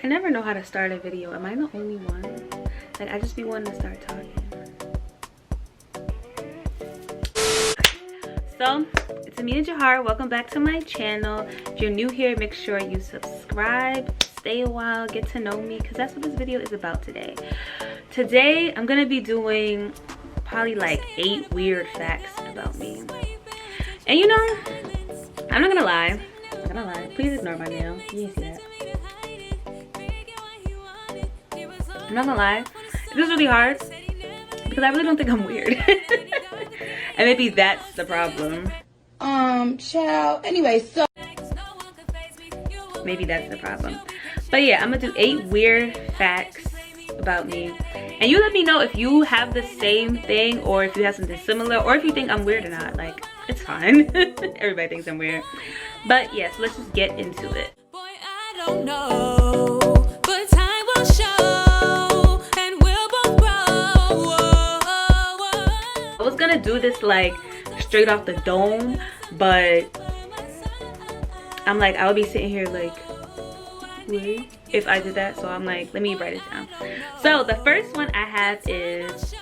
I never know how to start a video. Am I the only one? Like, I just be wanting to start talking. So, it's AminaJawhara. Welcome back to my channel. If you're new here, make sure you subscribe, stay a while, get to know me, because that's what this video is about today. Today, I'm going to be doing probably like 8 weird facts about me. And you know, I'm not going to lie. Please ignore my nail. You didn't see that. I'm not gonna lie, this is really hard because I really don't think I'm weird. And maybe that's the problem. Child. Anyway, so maybe that's the problem. But yeah, I'm gonna do 8 weird facts about me. And you let me know if you have the same thing or if you have something similar or if you think I'm weird or not. Like, it's fine. Everybody thinks I'm weird. But yes, let's just get into it. Boy, I don't know, but time will show. I was gonna do this like straight off the dome, but I'm like, I would be sitting here like, what if I did that? So I'm like, let me write it down. So the first one I have is,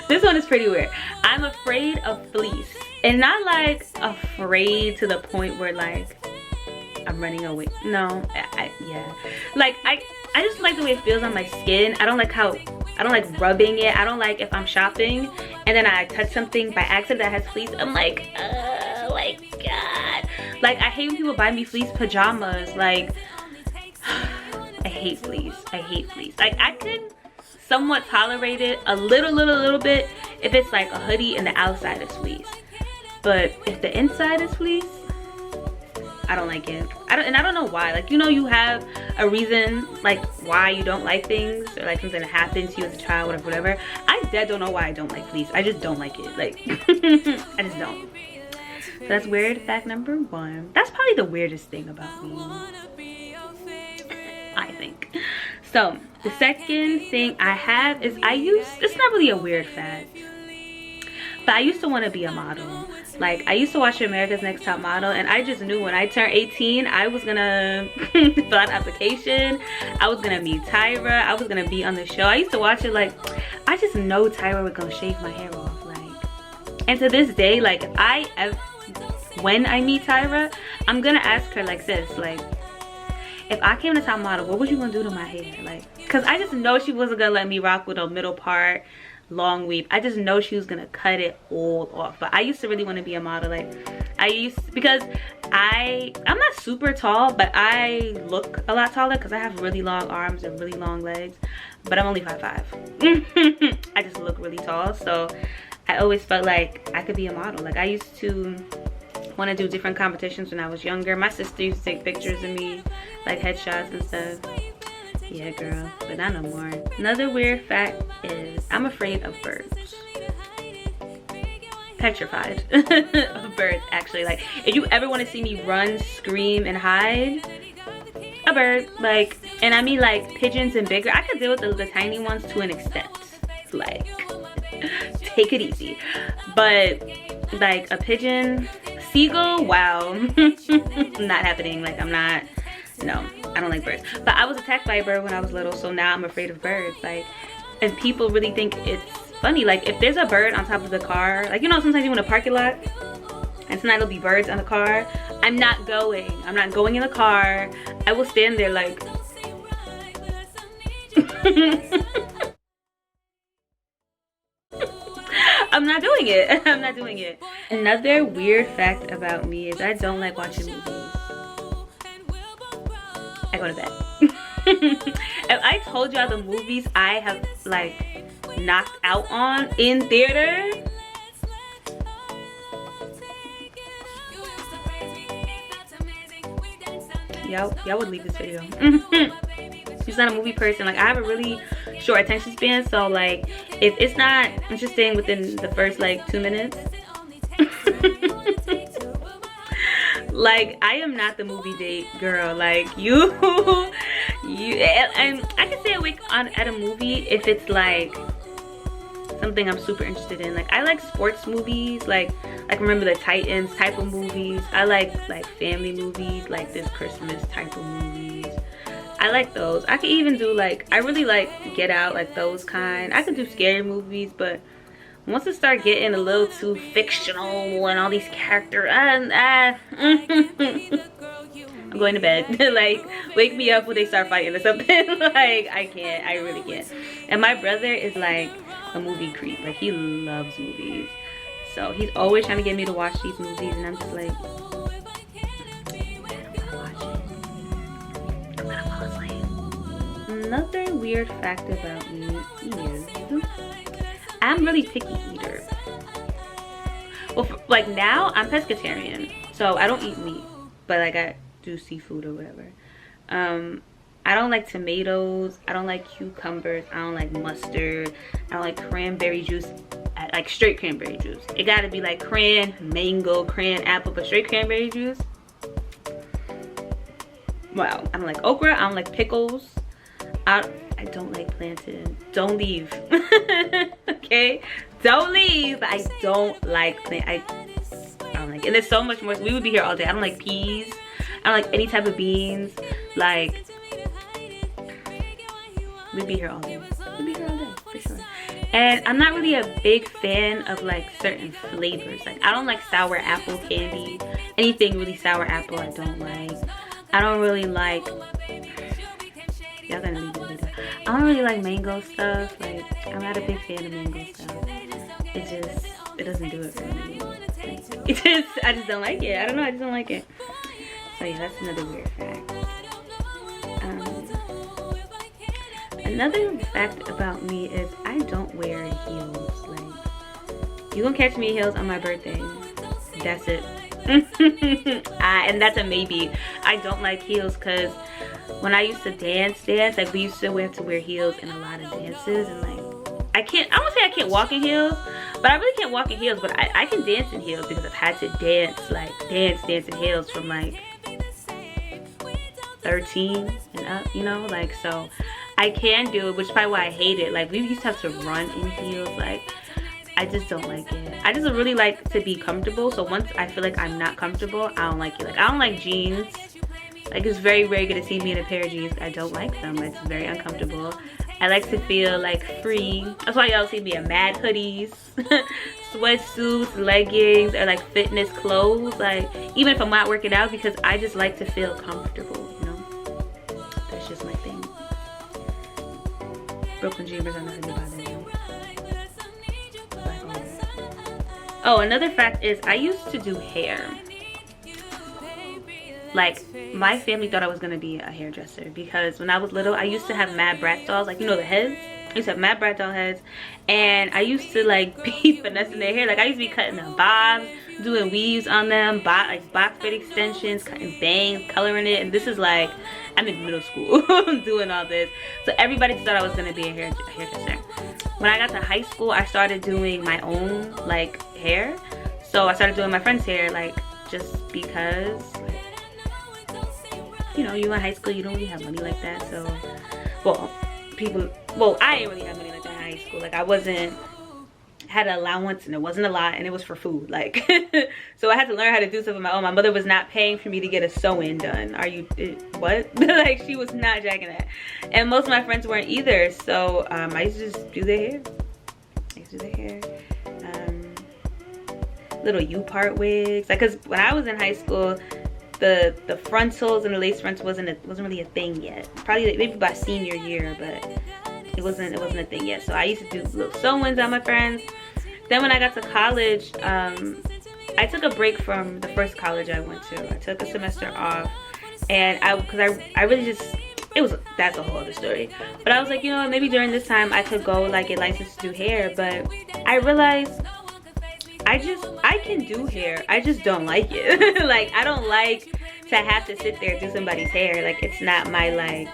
this one is pretty weird. I'm afraid of fleece. And not like afraid to the point where like I'm running away. No, yeah. Like I just like the way it feels on my skin. I don't like rubbing it. I don't like if I'm shopping and then I touch something by accident that has fleece. I'm like, oh my god. Like, I hate when people buy me fleece pajamas. Like, I hate fleece. I hate fleece. Like, I could somewhat tolerate it a little bit if it's like a hoodie and the outside is fleece. But if the inside is fleece, I don't like it. I don't know why. Like, you know, you have a reason like why you don't like things, or like something that happened to you as a child, whatever. I don't know why I don't like fleece. I just don't like it. Like, I just don't. So that's weird fact number 1. That's probably the weirdest thing about me, I think. So the second thing I have is it's not really a weird fact, but I used to want to be a model. Like, I used to watch America's Next Top Model, and I just knew when I turned 18, I was gonna fill out an application. I was gonna meet Tyra. I was gonna be on the show. I used to watch it like, I just know Tyra was gonna shave my hair off. Like, and to this day, like, when I meet Tyra, I'm gonna ask her like this, like, if I came to Top Model, what was you gonna do to my hair? Like, cause I just know she wasn't gonna let me rock with a middle part, long weave. I just know she was gonna cut it all off. But I used to really want to be a model. Like, because I'm not super tall, but I look a lot taller because I have really long arms and really long legs, but I'm only 5'5". I just look really tall, so I always felt like I could be a model. Like, I used to want to do different competitions when I was younger. My sister used to take pictures of me, like headshots and stuff. Yeah, girl, but not no more. Another weird fact is I'm afraid of birds. Petrified of birds, actually. Like, if you ever want to see me run, scream, and hide, a bird. Like, and I mean like pigeons and bigger. I could deal with the tiny ones to an extent. Like, take it easy. But like a pigeon, seagull, wow. Not happening. Like, no, I don't like birds. But I was attacked by a bird when I was little, so now I'm afraid of birds. Like, and people really think it's funny. Like, if there's a bird on top of the car, like, you know, sometimes you in a parking lot and tonight there'll be birds on the car. I'm not going in the car. I will stand there like I'm not doing it. I'm not doing it. Another weird fact about me is I don't like watching movies. I go to bed. If I told y'all the movies I have like knocked out on in theater, y'all would leave this video. She's not a movie person. Like, I have a really short attention span, so like if it's not interesting within the first like 2 minutes, like, I am not the movie date girl. Like, you and I can stay awake at a movie if it's like something I'm super interested in. Like I like sports movies, like Remember the Titans type of movies. I like family movies, like This Christmas type of movies. I like those. I could even do I really like Get Out, like those kind. I could do scary movies, but once it start getting a little too fictional and all these characters, I'm going to bed. Like, wake me up when they start fighting or something. Like, I can't. I really can't. And my brother is like a movie creep. Like, he loves movies. So he's always trying to get me to watch these movies, and I'm just like, I don't want to watch it. I'm gonna fall asleep. Another weird fact about me is I'm really picky eater. Well, like now I'm pescatarian, so I don't eat meat, but like I do seafood or whatever. I don't like tomatoes, I don't like cucumbers, I don't like mustard, I don't like cranberry juice, like straight cranberry juice. It gotta be like cran, mango, cran, apple, but straight cranberry juice. Wow. I don't like okra, I don't like pickles, I don't like plantain. Don't leave. Okay, don't leave. I don't like plantain. I don't like it. And there's so much more. We would be here all day. I don't like peas, I don't like any type of beans. Like, we'd be here all day. We'd be here all day for sure. And I'm not really a big fan of like certain flavors. Like, I don't like sour apple candy. Anything really sour apple I don't like. I don't really like, y'all gonna leave it later. I don't really like mango stuff. Like, I'm not a big fan of mango stuff. It doesn't do it for me. I just don't like it. I don't know, I just don't like it. So yeah, that's another weird fact. Another fact about me is I don't wear heels. Like, you gonna catch me in heels on my birthday. That's it. And that's a maybe. I don't like heels because when I used to dance, like we used to have to wear heels in a lot of dances, and like I won't say I can't walk in heels, but I really can't walk in heels, but I can dance in heels because I've had to dance in heels from like 13 and up, you know, like, so I can do it, which is probably why I hate it. Like, we used to have to run in heels. Like, I just don't like it. I just really like to be comfortable, so once I feel like I'm not comfortable, I don't like it. Like, I don't like jeans. Like, it's very rare to see me in a pair of jeans. I don't like them. It's very uncomfortable. I like to feel like free. That's why y'all see me in mad hoodies, sweatsuits, leggings, or like fitness clothes. Like, even if I'm not working out, because I just like to feel comfortable, you know? That's just my thing. Brooklyn Dreamers on the hoodie, by the way. Oh, another fact is I used to do hair. Like, my family thought I was gonna be a hairdresser because when I was little, I used to have mad brat dolls, like, you know, the heads. I used to have mad brat doll heads, and I used to like be finessing their hair. Like, I used to be cutting them bobs, doing weaves on them, like box braid extensions, cutting bangs, coloring it. And this is like, I'm in middle school doing all this. So everybody thought I was gonna be a hairdresser. When I got to high school, I started doing my own like hair. So I started doing my friend's hair, like, just because, like, you know, you in high school, you don't really have money like that. So, I didn't really have money like that in high school. Like, I had an allowance, and it wasn't a lot, and it was for food. Like, so I had to learn how to do stuff on my own. My mother was not paying for me to get a sew-in done. What? Like, she was not jacking that. And most of my friends weren't either. So I used to just do their hair. Little U-part wigs. Like, cause when I was in high school, the frontals and the lace fronts wasn't really a thing yet. Probably maybe by senior year, but it wasn't a thing yet. So I used to do little sew-ins on my friends. Then when I got to college, I took a break from the first college I went to. I took a semester off, and I really just, that's a whole other story. But I was like, you know, maybe during this time I could go like get licensed to do hair. But I realized I can do hair, I just don't like it. Like, I don't like to have to sit there and do somebody's hair. Like, it's not my like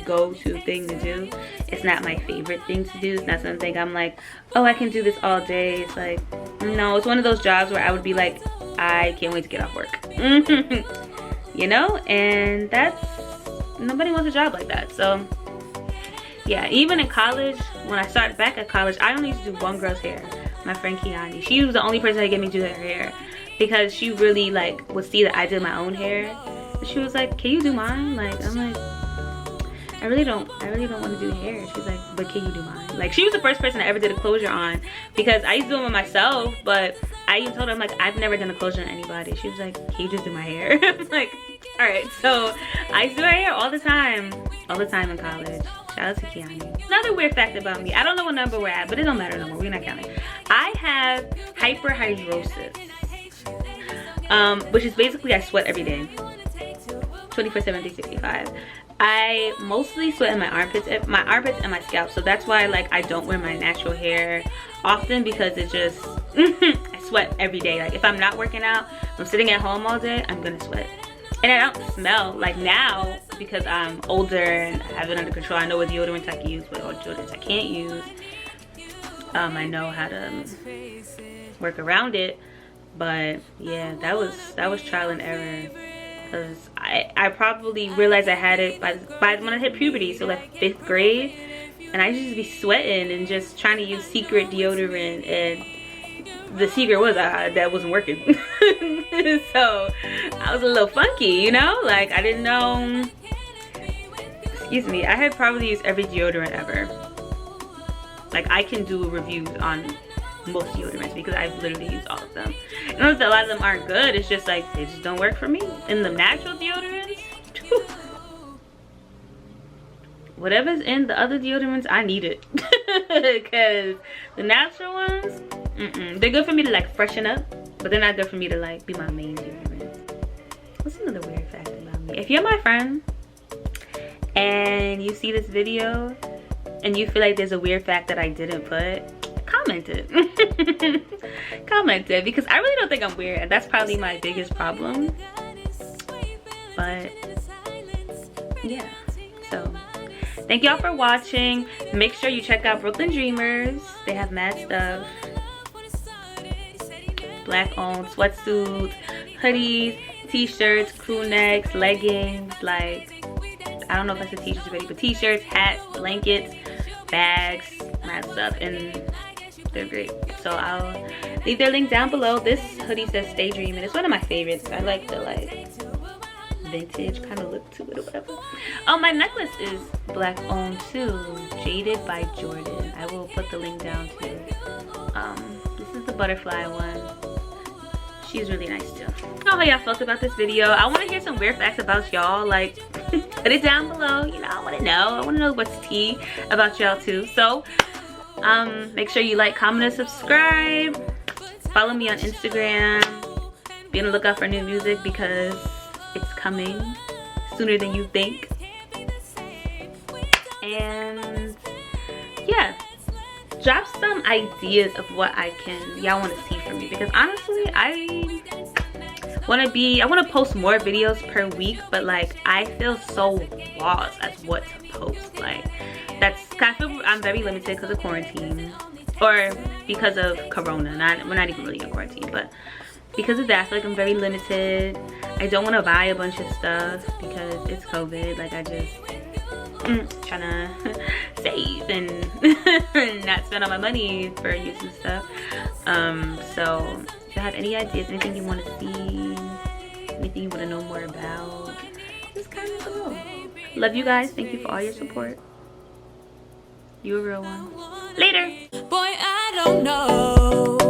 go-to thing to do. It's not my favorite thing to do. It's not something I'm like, oh, I can do this all day. It's like, no, it's one of those jobs where I would be like, I can't wait to get off work. You know? And nobody wants a job like that. So yeah, even in college, when I started back at college, I only used to do one girl's hair, my friend Kiani. She was the only person that get me to do her hair because she really like would see that I did my own hair. And she was like, can you do mine? Like, I'm like, I really don't want to do hair. She's like, but can you do mine? Like, she was the first person I ever did a closure on because I used to do them myself, but I even told her, I'm like, I've never done a closure on anybody. She was like, can you just do my hair? I'm like, all right. So I used to do her hair all the time in college. Shout out to Kiani. Another weird fact about me, I don't know what number we're at, but it don't matter no more. We're not counting. I have hyperhidrosis, which is basically I sweat every day, 24/7, 365. I mostly sweat in my armpits and my scalp, so that's why like I don't wear my natural hair often because it just I sweat every day. Like if I'm not working out, if I'm sitting at home all day, I'm gonna sweat. And I don't smell like now because I'm older and I have it under control. I know what deodorants I can use, what deodorants I can't use. I know how to work around it, but yeah, that was trial and error. Because I probably realized I had it by when I hit puberty, so like 5th grade, and I used to be sweating and just trying to use secret deodorant, and the secret was that wasn't working. So I was a little funky, you know, like I didn't know. Excuse me, I had probably used every deodorant ever. Like I can do reviews on most deodorants because I've literally used all of them. And a lot of them aren't good, it's just like they just don't work for me. And the natural deodorants, whatever's in the other deodorants, I need it. Because the natural ones, they're good for me to like freshen up, but they're not good for me to like be my main deodorant. What's another weird fact about me? If you're my friend and you see this video and you feel like there's a weird fact that I didn't put, comment it. Comment it, because I really don't think I'm weird, and that's probably my biggest problem. But yeah, so thank y'all for watching. Make sure you check out Brooklyn Dreamers. They have mad stuff, black owned sweatsuits, hoodies, t-shirts, crew necks, leggings, like I don't know if I said t-shirts already, but t-shirts, hats, blankets, bags, mad stuff, and they're great. So I'll leave their link down below. This hoodie says Stay Dreamin'. It's one of my favorites. I like the like vintage kind of look to it or whatever. Oh, my necklace is black owned too, Jaded by Jordan. I will put the link down too. This is the butterfly one. She's really nice too. I don't know how y'all felt about this video. I want to hear some weird facts about y'all. Like put it down below. You know, I want to know what's tea about y'all too. So make sure you like, comment, and subscribe. Follow me on Instagram. Be on the lookout for new music because it's coming sooner than you think. And yeah, drop some ideas of what y'all want to see from me, because honestly I want to post more videos per week, but like I feel so lost as what to post. Like I'm very limited because of quarantine, or because of corona. We're not even really in quarantine, but because of that I feel like I'm very limited. I don't want to buy a bunch of stuff because it's COVID. Like I just trying to save and not spend all my money for use and stuff. So if you have any ideas, anything you want to see, anything you want to know more about, just comment below. Love you guys. Thank you for all your support. You a real one. Later. Boy, I don't know.